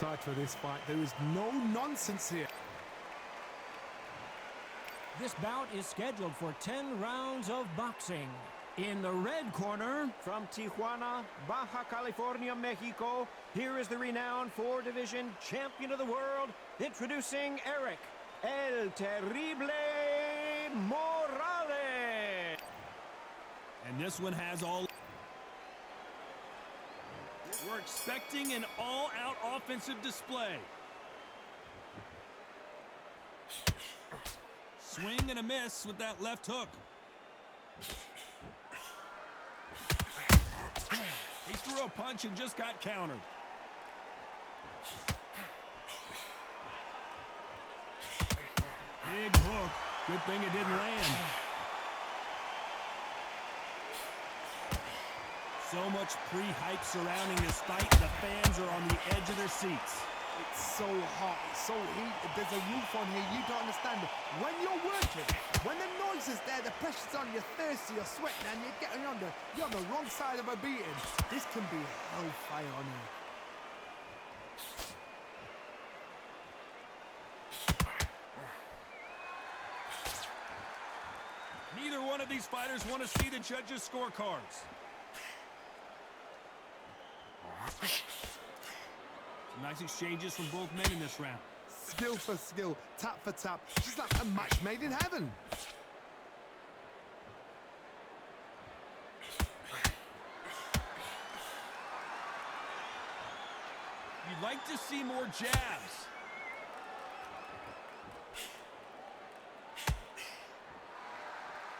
For this fight, there is no nonsense here. This bout is scheduled for 10 rounds of boxing. In the red corner, from Tijuana, Baja California, Mexico, here is the renowned four-division champion of the world, introducing Eric El Terrible Morales. And this one has all... We're expecting an all-out offensive display. Swing and a miss with that left hook. He threw a punch and just got countered. Big hook. Good thing it didn't land. So much pre-hype surrounding this fight, the fans are on the edge of their seats. It's so hot, it's so heated, there's a roof on here, you don't understand it. When you're working, when the noise is there, the pressure's on, you're thirsty, you're sweating, and you're on the wrong side of a beating. This can be hellfire on here. Neither one of these fighters want to see the judges' scorecards. Some nice exchanges from both men in this round. Skill for skill, tap for tap, just like a match made in heaven. You'd like to see more jabs.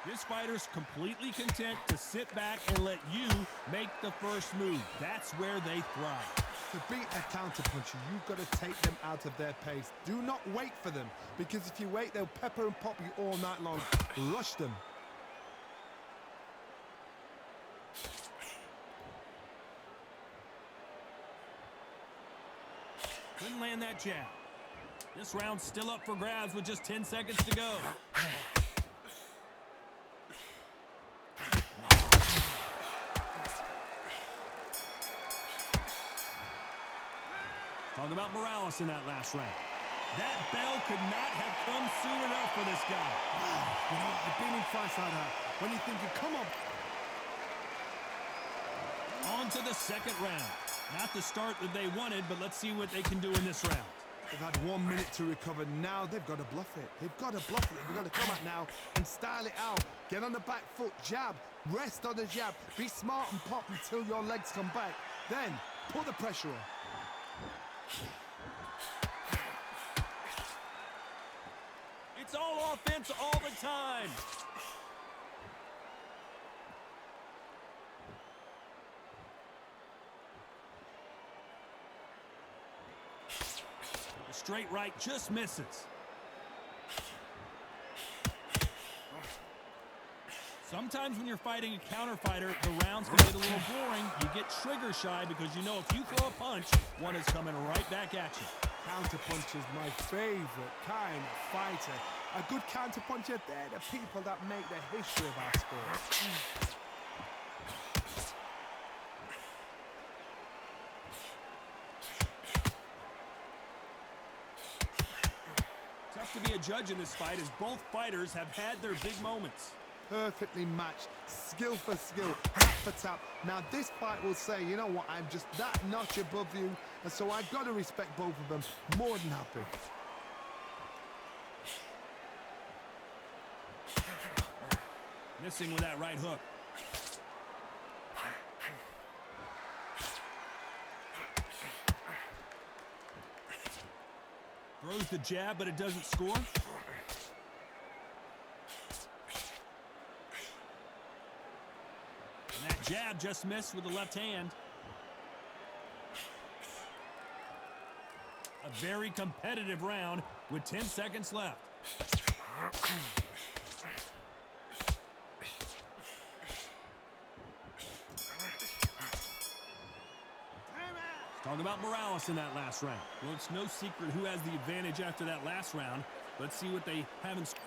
This fighter's completely content to sit back and let you make the first move. That's where they thrive. To beat a counterpuncher, you've got to take them out of their pace. Do not wait for them, because if you wait, they'll pepper and pop you all night long. Rush them. Couldn't land that jab. This round's still up for grabs with just 10 seconds to go. Talk about Morales in that last round. That bell could not have come soon enough for this guy. Wow, you know, I've been in fights like that. When you're thinking, come on. On to the second round. Not the start that they wanted, but let's see what they can do in this round. They've had 1 minute to recover. Now they've got to bluff it. They've got to bluff it. They've got to come out now and style it out. Get on the back foot, jab, rest on the jab. Be smart and pop until your legs come back. Then put the pressure on. It's all offense all the time. The straight right just misses. Sometimes when you're fighting a counter fighter, the rounds can get a little boring. You get trigger shy because you know if you throw a punch, one is coming right back at you. Counterpunch is my favorite kind of fighter. A good counterpuncher, they're the people that make the history of our sport. Tough to be a judge in this fight as both fighters have had their big moments. Perfectly matched, skill for skill, tap for tap. Now this fight will say, you know what, I'm just that notch above you, and so I've got to respect both of them. More than happy. Missing with that right hook. Throws the jab, but it doesn't score. And that jab just missed with the left hand. A very competitive round with 10 seconds left. Talk about Morales in that last round. Well, it's no secret who has the advantage after that last round. Let's see what they have in store.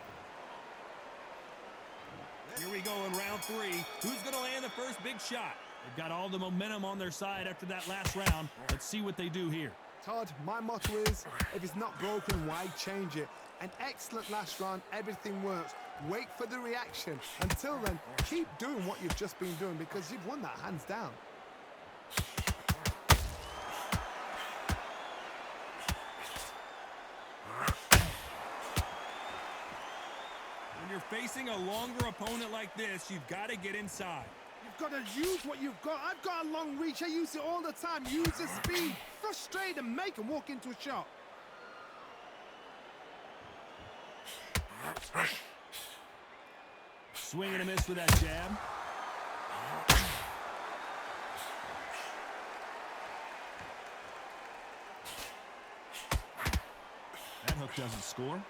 Here we go in round 3. Who's going to land the first big shot? They've got all the momentum on their side after that last round. Let's see what they do here. Todd, my motto is, if it's not broken, why change it? An excellent last round, everything works. Wait for the reaction. Until then, keep doing what you've just been doing because you've won that hands down. When you're facing a longer opponent like this, you've got to get inside. You've got to use what you've got. I've got a long reach. I use it all the time. Use the speed. Frustrate and make them walk into a shot. Swing and a miss with that jab. That hook doesn't score.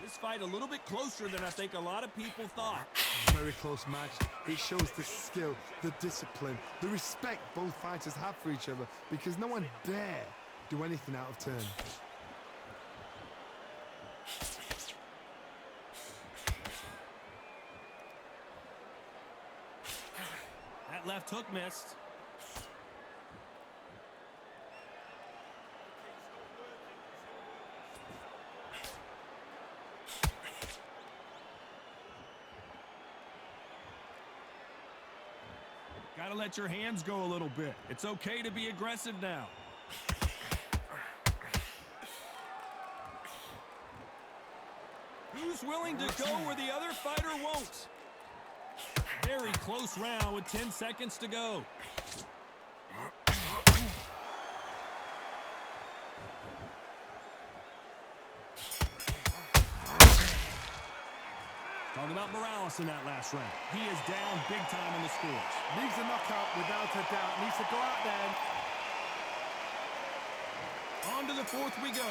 This fight a little bit closer than I think a lot of people thought. Very close match. It shows the skill, the discipline, the respect both fighters have for each other because no one dare do anything out of turn. That left hook missed. Gotta let your hands go a little bit. It's okay to be aggressive now. Who's willing to go where the other fighter won't? Very close round with 10 seconds to go. Talking about Morales in that last round. He is down big time in the scores. Needs a knockout without a doubt. Needs to go out there. On to the fourth we go.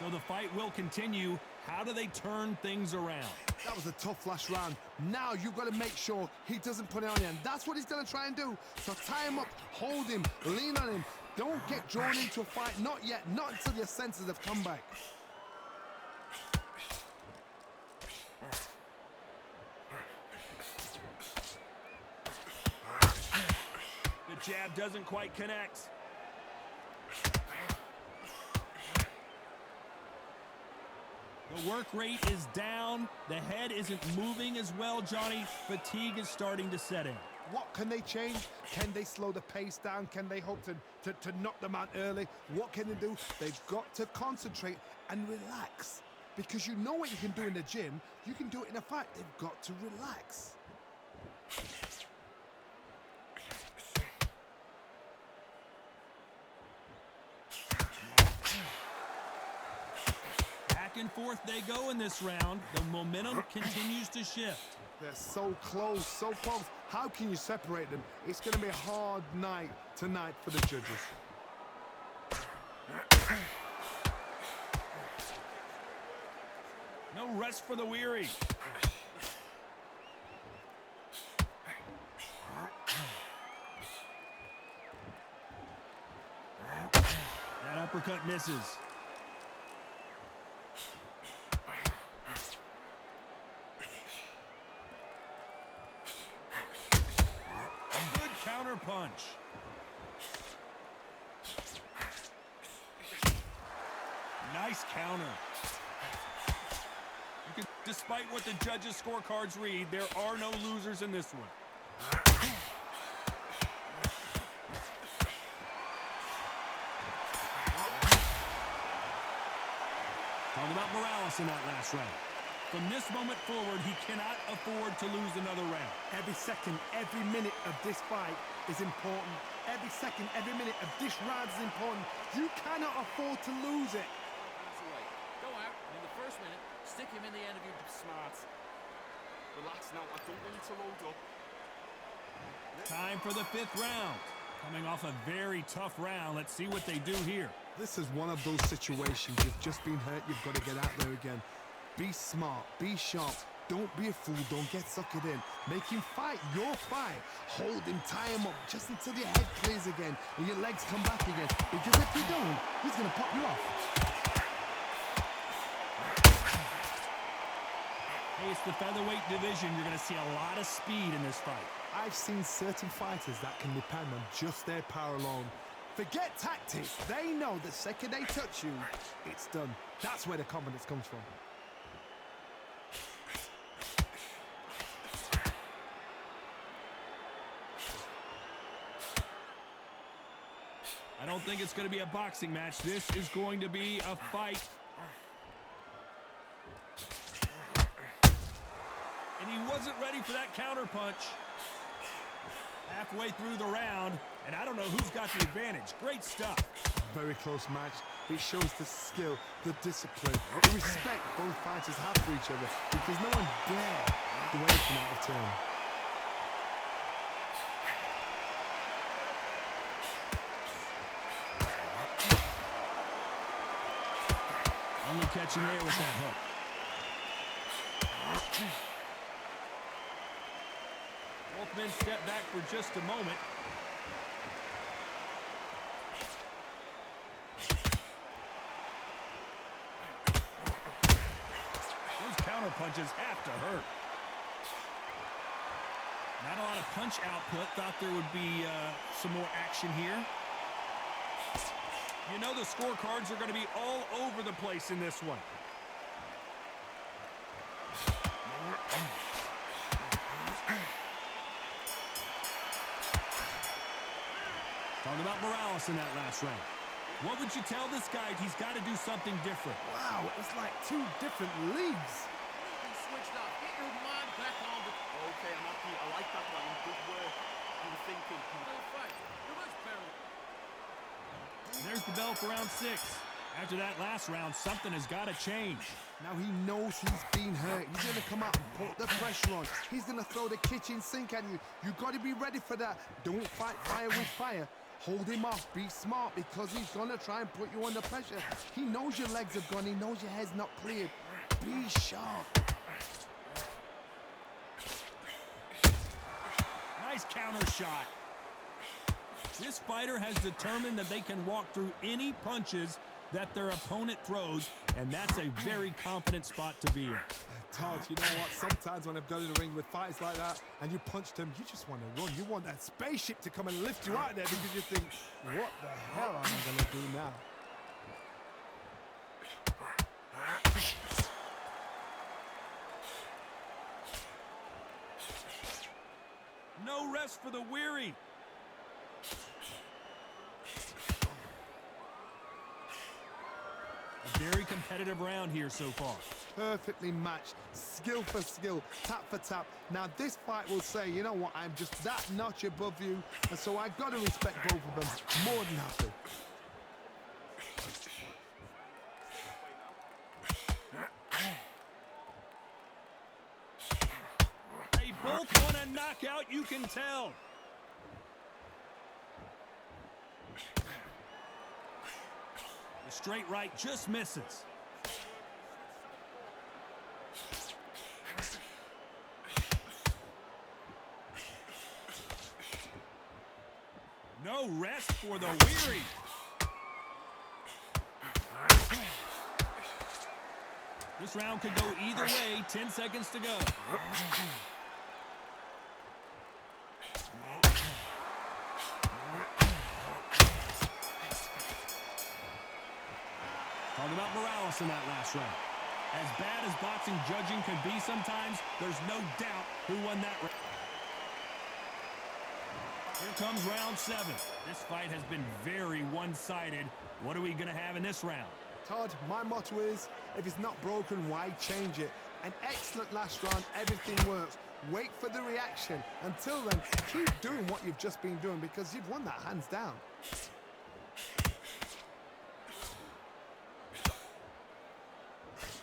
So the fight will continue. How do they turn things around? That was a tough last round. Now you've got to make sure he doesn't put it on you. And that's what he's going to try and do. So tie him up, hold him, lean on him. Don't get drawn into a fight. Not yet. Not until your senses have come back. The jab doesn't quite connect. The work rate is down. The head isn't moving as well, Johnny. Fatigue is starting to set in. What can they change? Can they slow the pace down? Can they hope to knock them out early? What can they do? They've got to concentrate and relax. Because you know what you can do in the gym. You can do it in a fight. They've got to relax. Back and forth they go in this round. The momentum continues to shift. They're so close, so close. How can you separate them? It's going to be a hard night tonight for the judges. No rest for the weary. That uppercut misses. Good counter punch. Nice counter. Despite what the judges' scorecards read, there are no losers in this one. Talking about Morales in that last round. From this moment forward, he cannot afford to lose another round. Every second, every minute of this fight is important. Every second, every minute of this round is important. You cannot afford to lose it. Go out, and in the first minute, stick him in the end of your smarts. Relax now, I don't want you to load up. Time for the fifth round. Coming off a very tough round. Let's see what they do here. This is one of those situations. You've just been hurt. You've got to get out there again. Be smart. Be sharp. Don't be a fool. Don't get suckered in. Make him fight your fight. Hold him. Tie him up just until your head clears again and your legs come back again. Because if you don't, he's going to pop you off. Hey, it's the featherweight division. You're going to see a lot of speed in this fight. I've seen certain fighters that can depend on just their power alone. Forget tactics. They know the second they touch you, it's done. That's where the confidence comes from. I don't think it's going to be a boxing match. This is going to be a fight. And he wasn't ready for that counter punch. Halfway through the round, and I don't know who's got the advantage. Great stuff. Very close match. It shows the skill, the discipline, the respect both fighters have for each other, because no one dare do anything out of turn. Only catching air with that hook. Both men step back for just a moment. Those counter punches have to hurt. Not a lot of punch output. Thought there would be some more action here. You know the scorecards are going to be all over the place in this one. Talking about Morales in that last round. What would you tell this guy? He's got to do something different. Wow, it's like two different leagues. He switched up. Get your man back on the... Okay, I'm happy. I like that one. Good work. You were thinking. Good fight. You're much better. There's the bell for round 6. After that last round, something has got to change. Now he knows he's been hurt. He's going to come out and put the pressure on. He's going to throw the kitchen sink at you. You got to be ready for that. Don't fight fire with fire. Hold him off. Be smart, because he's going to try and put you under pressure. He knows your legs have gone. He knows your head's not cleared. Be sharp. Nice counter shot. This fighter has determined that they can walk through any punches that their opponent throws, and that's a very confident spot to be in. Todd, you know what? Sometimes when I've done in the ring with fights like that, and you punched him, you just want to run. You want that spaceship to come and lift you out of there, because you think, what the hell am I going to do now? No rest for the weary. A very competitive round here so far. Perfectly matched, skill for skill, tap for tap. Now this fight will say, you know what, I'm just that notch above you, and so I've got to respect both of them more than happy. They both want a knockout, you can tell. The straight right just misses. No rest for the weary. This round could go either way. 10 seconds to go. Talking about Morales in that last round. As bad as boxing judging can be sometimes, there's no doubt who won that round. Here comes round 7. This fight has been very one-sided. What are we going to have in this round? Todd, my motto is, if it's not broken, why change it? An excellent last round, everything works. Wait for the reaction. Until then, keep doing what you've just been doing, because you've won that hands down.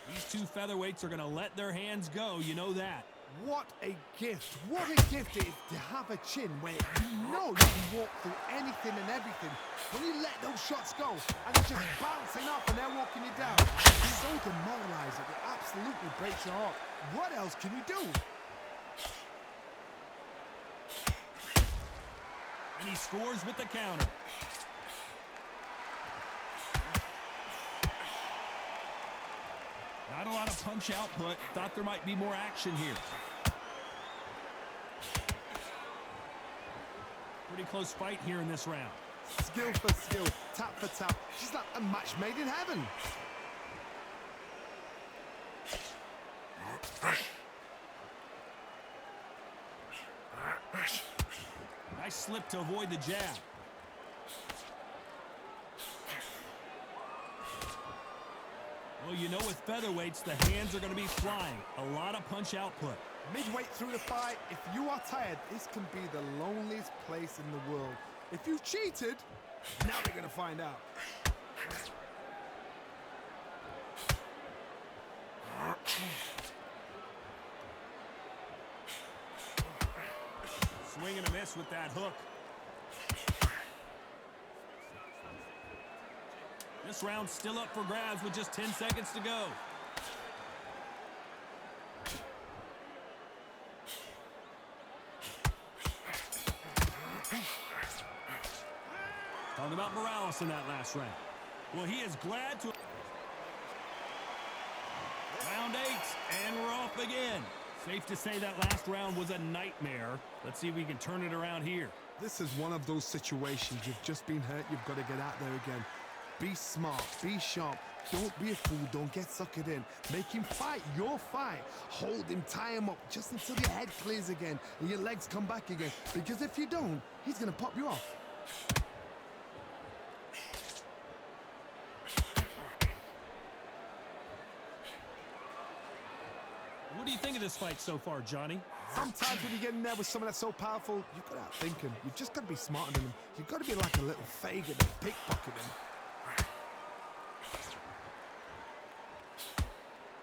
These two featherweights are going to let their hands go, you know that. What a gift. What a gift it is to have a chin where you know you can walk through anything and everything. When you let those shots go and it's just bouncing off and they're walking you down, it's so demoralizing. It absolutely breaks your heart. What else can you do? And he scores with the counter. Not a lot of punch output. Thought there might be more action here. Pretty close fight here in this round. Skill for skill, tap for tap. She's like a match made in heaven. Nice slip to avoid the jab. Well, you know with featherweights, the hands are going to be flying. A lot of punch output. Midway through the fight, if you are tired, this can be the loneliest place in the world. If you've cheated, now we're going to find out. Swing and a miss with that hook. This round's still up for grabs with just 10 seconds to go. Talking about Morales in that last round. Well, he is glad to... Round 8, and we're off again. Safe to say that last round was a nightmare. Let's see if we can turn it around here. This is one of those situations. You've just been hurt. You've got to get out there again. Be smart. Be sharp. Don't be a fool. Don't get suckered in. Make him fight your fight. Hold him. Tie him up just until your head clears again and your legs come back again. Because if you don't, he's going to pop you off. What do you think of this fight so far, Johnny? Sometimes when you get in there with someone that's so powerful, you've got to outthink him. You've just got to be smarter than him. You've got to be like a little Fagin and pickpocket him.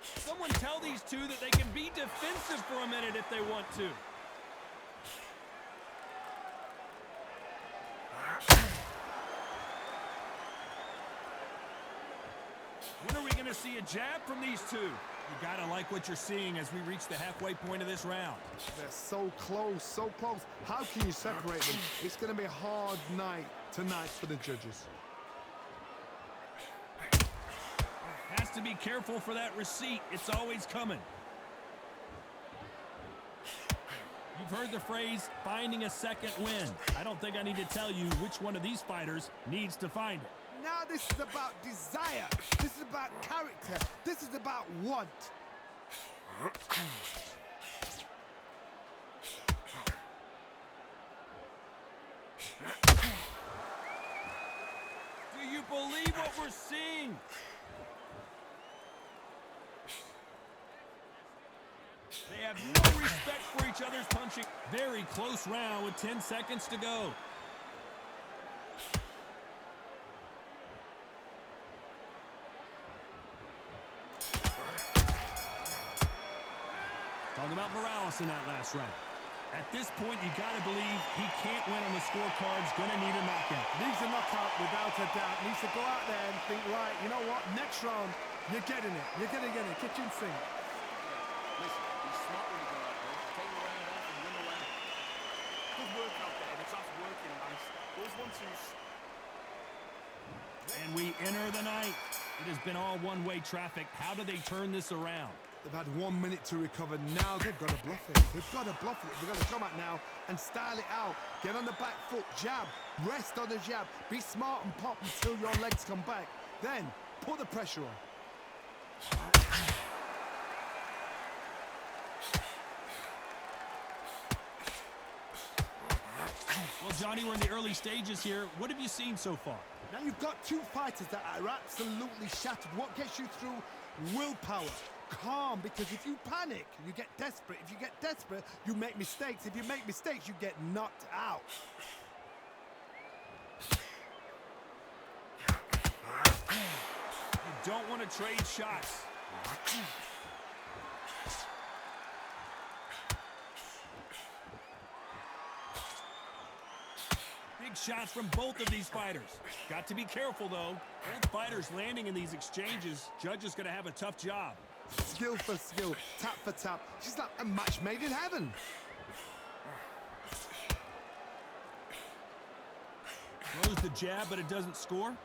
Someone tell these two that they can be defensive for a minute if they want to. When are we going to see a jab from these two? You got to like what you're seeing as we reach the halfway point of this round. They're so close, so close. How can you separate them? It's going to be a hard night tonight for the judges. Has to be careful for that receipt. It's always coming. You've heard the phrase, finding a second win. I don't think I need to tell you which one of these fighters needs to find it. Now this is about desire. This is about character. This is about want. Do you believe what we're seeing? They have no respect for each other's punching. Very close round with 10 seconds to go. Talking about Morales in that last round. At this point, you got to believe he can't win on the scorecards. Going to need a knockout. Needs a knockout without a doubt. Needs to go out there and think, right, you know what? Next round, you're getting it. You're going to get it. Kitchen sink. Listen, he's smart when he goes out there. Take a round off and win the round. Good work out there. It's off working nice. Those 1-2s. And we enter the night. It has been all one-way traffic. How do they turn this around? They've had 1 minute to recover. Now they've got to bluff it. They've got to bluff it. They've got to come out now and style it out. Get on the back foot, jab, rest on the jab. Be smart and pop until your legs come back. Then put the pressure on. Well, Johnny, we're in the early stages here. What have you seen so far? Now you've got two fighters that are absolutely shattered. What gets you through? Willpower. Calm, because if you panic, you get desperate. If you get desperate, you make mistakes. If you make mistakes, you get knocked out. You don't want to trade shots. Big shots from both of these fighters. Got to be careful, though. Both fighters landing in these exchanges. Judge is going to have a tough job. Skill for skill, tap for tap. She's like a match made in heaven. Throws the jab, but it doesn't score.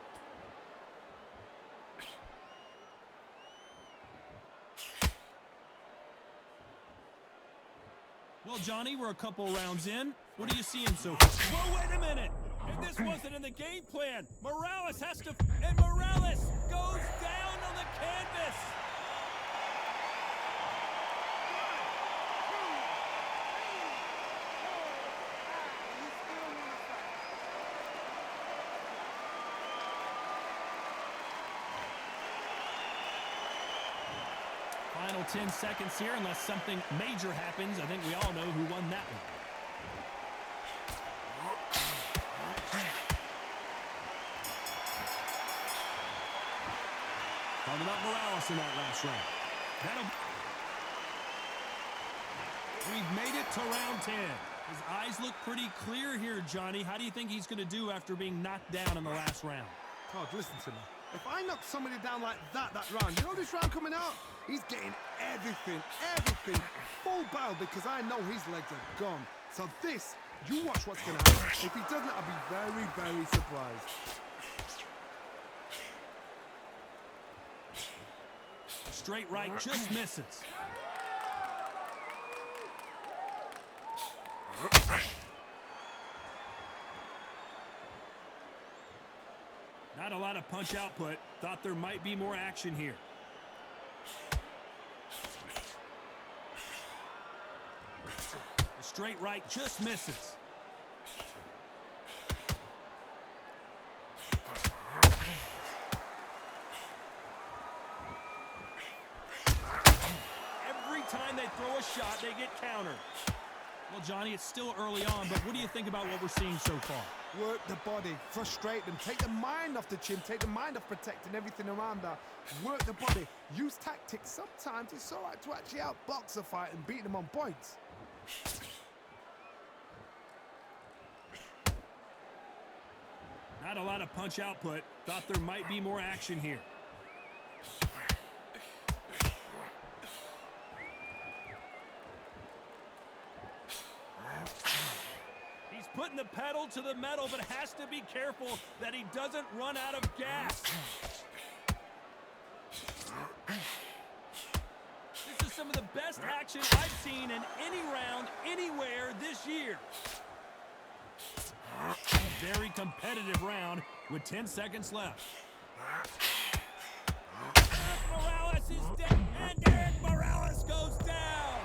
Well, Johnny, we're a couple rounds in. What are you seeing so far? Whoa, wait a minute! And this wasn't in the game plan. Morales has to... And Morales goes down on the canvas! Final 10 seconds here, unless something major happens. I think we all know who won that one. Talking about Morales in that last round. We've made it to round 10. His eyes look pretty clear here, Johnny. How do you think he's going to do after being knocked down in the last round? Todd, listen to me. If I knock somebody down like that round, you know this round coming out? He's getting everything, full barrel, because I know his legs are gone. So this, you watch what's going to happen. If he doesn't, I'll be very, very surprised. Straight right just misses. Not a lot of punch output. Thought there might be more action here. The straight right just misses. Every time they throw a shot, they get countered. Well, Johnny, it's still early on, but what do you think about what we're seeing so far? Work the body, frustrate them, take the mind off the chin, take the mind off protecting everything around that. Work the body, use tactics. Sometimes it's all right to actually outbox a fight and beat them on points. Not a lot of punch output. Thought there might be more action here. He's putting the pedal to the metal, but has to be careful that he doesn't run out of gas. This is some of the best action I've seen in any round, anywhere this year. A very competitive round with 10 seconds left. Morales is dead, and Derek Morales goes down.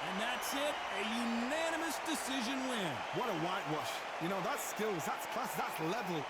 And that's it, a unanimous decision win. What a whitewash. You know, that's skills, that's class, that's level.